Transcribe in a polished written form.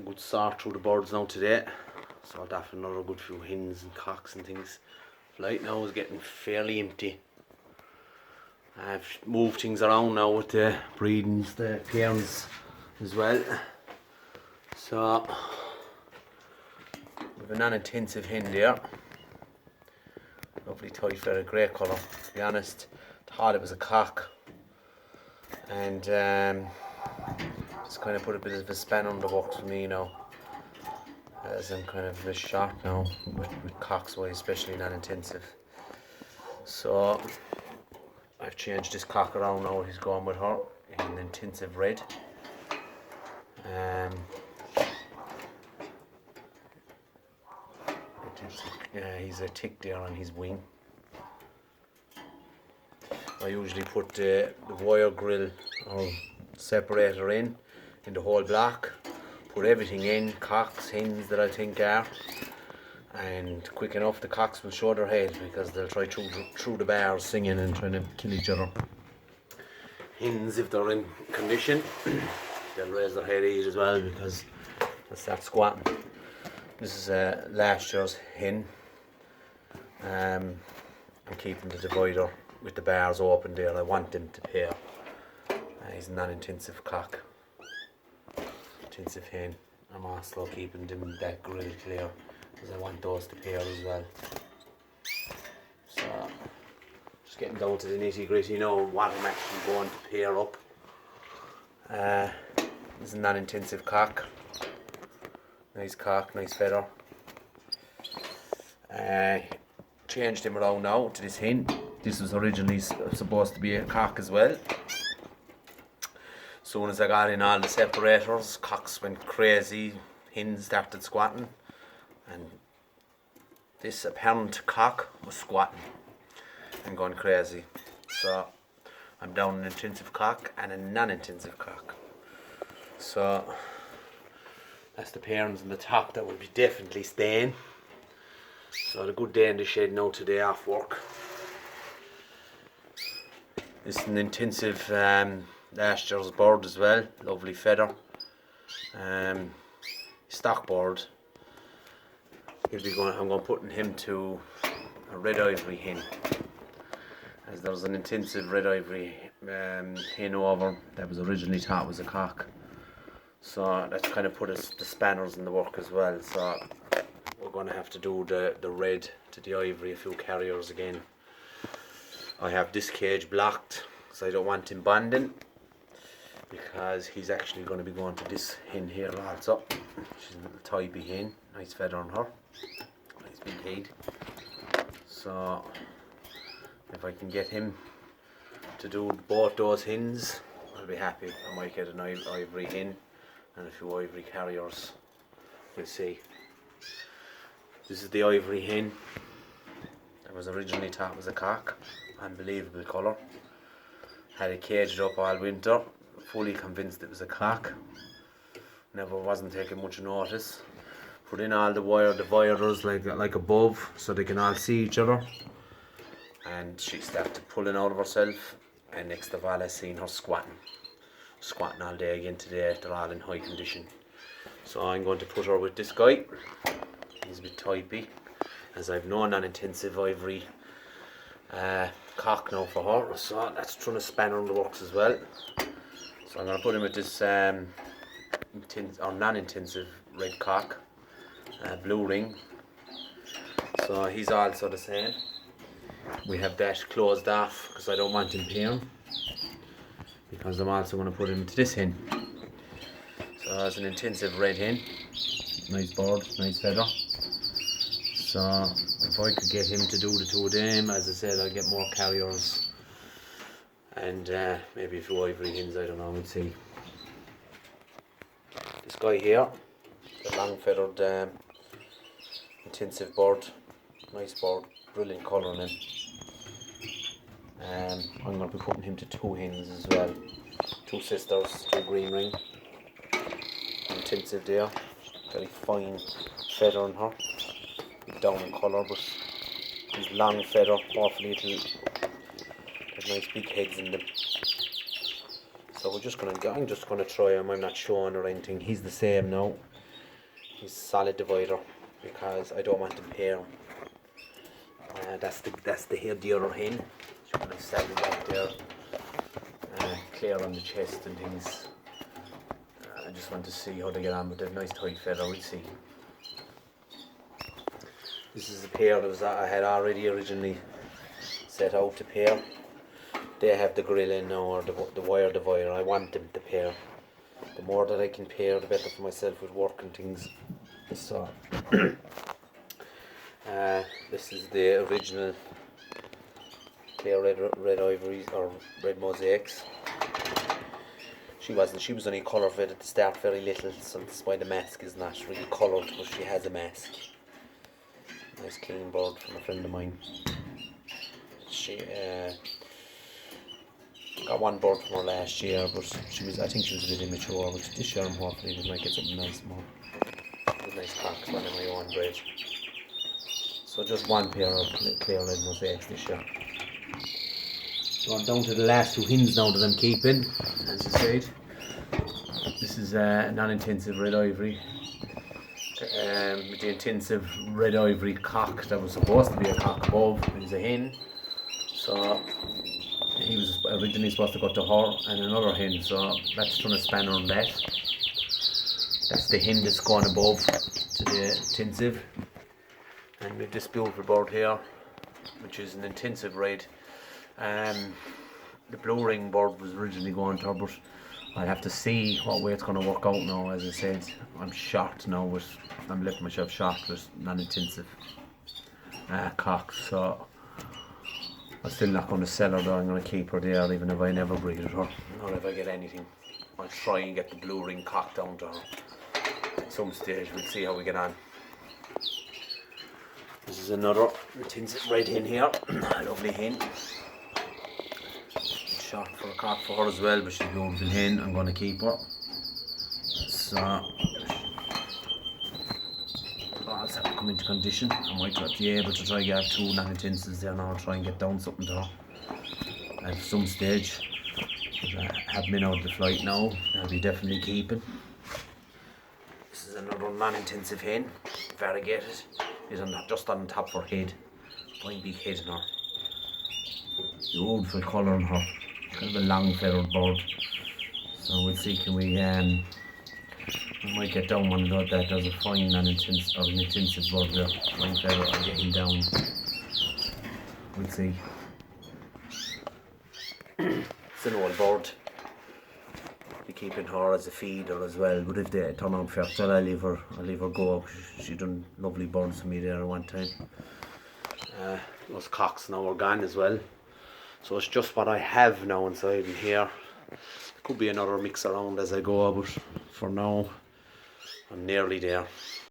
good sort through the birds now today. Sort off another good few hens and cocks and things. Flight now is getting fairly empty. I've moved things around now with the breedings, the parents as well. So we've a non-intensive hen there. Lovely tight feather, grey colour. To be honest, thought it was a cock, and just kind of put a bit of a span on the works for me now, as I'm kind of a bit sharp now with cocks, especially non-intensive. So I've changed this cock around now. He's gone with her in an intensive red. He's a tick there on his wing. I usually put the wire grill or separator in the whole block, put everything in, cocks, hens that I think are, and quick enough the cocks will show their head because they'll try through the bars singing and trying to kill each other. Hens, if they're in condition, they'll raise their head eat as well because they'll start squatting. This is a last year's hen. I'm keeping the divider with the bars open there. I want them to pair. He's a non-intensive cock, intensive hen. I'm also keeping them that grill clear because I want those to pair as well. So just getting down to the nitty gritty now, what I'm actually going to pair up. This is a non-intensive cock. Nice cock, nice feather. Changed him around now to this hen. This was originally supposed to be a cock as well. As soon as I got in all the separators, cocks went crazy, hens started squatting, and this apparent cock was squatting and going crazy. So I'm down an intensive cock and a non-intensive cock. So that's the parents in the top that will be definitely staying. So a good day in the shed now today off work. This is an intensive last year's bird as well, lovely feather. Stock bird. I'm going to put him to a red ivory hen, as there's an intensive red ivory hen over that was originally thought was a cock. So that's kind of put the spanners in the work as well. So we're going to have to do the red to the ivory, a few carriers again. I have this cage blocked because I don't want him bonding, because he's actually going to be going to this hen here also. She's a little typey hen, nice feather on her, nice big head. So if I can get him to do both those hens, I'll be happy. I might get an ivory hen and a few ivory carriers. We'll see. This is the ivory hen that was originally thought was a cock. Unbelievable colour. Had it caged up all winter, fully convinced it was a cock. Never wasn't taking much notice. Put in all the wire dividers like above so they can all see each other. And she started pulling out of herself, and next of all I seen her squatting all day again today. They're all in high condition. So I'm going to put her with this guy. He's a bit typey, as I've no non-intensive ivory cock now for her, so that's trying to span on the works as well. So I'm going to put him with this non-intensive red cock, blue ring. So he's also the same. We have that closed off because I don't want him pairing, because I'm also going to put him into this hen. So it's an intensive red hen, nice bird, nice feather. So if I could get him to do the two of them, as I said, I'll get more carriers and maybe a few ivory hens, I don't know, we'll see. This guy here, the long feathered intensive bird, nice bird, brilliant colour on him. I'm going to be putting him to two hens as well, two sisters, two green ring, intensive there, very fine feather on her. Down in colour, but these long feather, awfully little, there's nice big heads in them. So I'm just gonna try him. I'm not showing or anything. He's the same now. He's a solid divider because I don't want him pairing. That's the other hen. She's going to settle back there, clear on the chest and things. I just want to see how they get on with the nice tight feather. We'll see. This is a pair that I had already originally set out to pair. They have the grill in now, or the wire divider. I want them to pair. The more that I can pair, the better for myself with work and things. So this is the original clear red ivories or red mosaics. She was only colour fed at the start, very little, so that's why the mask is not really coloured, but she has a mask. Nice clean bird from a friend of mine. She got one bird from her last year, but I think she was a bit immature, but this year hopefully we might get something nice more. A nice pack, one of my own breed. So just one pair of clear red mosaics this year. Going down to the last two hens now that I'm keeping, as I said. This is a non-intensive red ivory. With the intensive red ivory cock that was supposed to be a cock above, he's a hen. So he was originally supposed to go to her and another hen, so that's trying to span around that. That's the hen that's gone above to the intensive. And we have this beautiful bird here, which is an intensive red. The blue ring bird was originally going to her, but I'll have to see what way it's going to work out now. As I said, I'm short now I'm letting myself short with non-intensive cocks, so I'm still not going to sell her though. I'm going to keep her there even if I never breed her, or if I get anything. I'll try and get the blue ring cock down to her at some stage. We'll see how we get on. This is another intensive red hen here, a lovely hen. Short for a cock for her as well, but she's a beautiful hen. I'm going to keep her. So I'll have to come into condition. I might be able to try and get two non-intensives there now. I'll try and get down something to her at some stage. But I have been out of the flight now. I'll be definitely keeping. This is another non-intensive hen, variegated. Is just on top of her head. Fine big head in her. Beautiful colour in her. Kind of a long feathered bird. So we'll see, can we might get down one of that. There's a fine intensive bird there. Fine feather, I'll get him down. We'll see. It's an old bird. Be keeping her as a feeder as well, but if they turn out fertile, I'll leave her go. She done lovely birds for me there at one time. Those cocks now are gone as well, so it's just what I have now inside in here. There could be another mix around as I go, but for now I'm nearly there.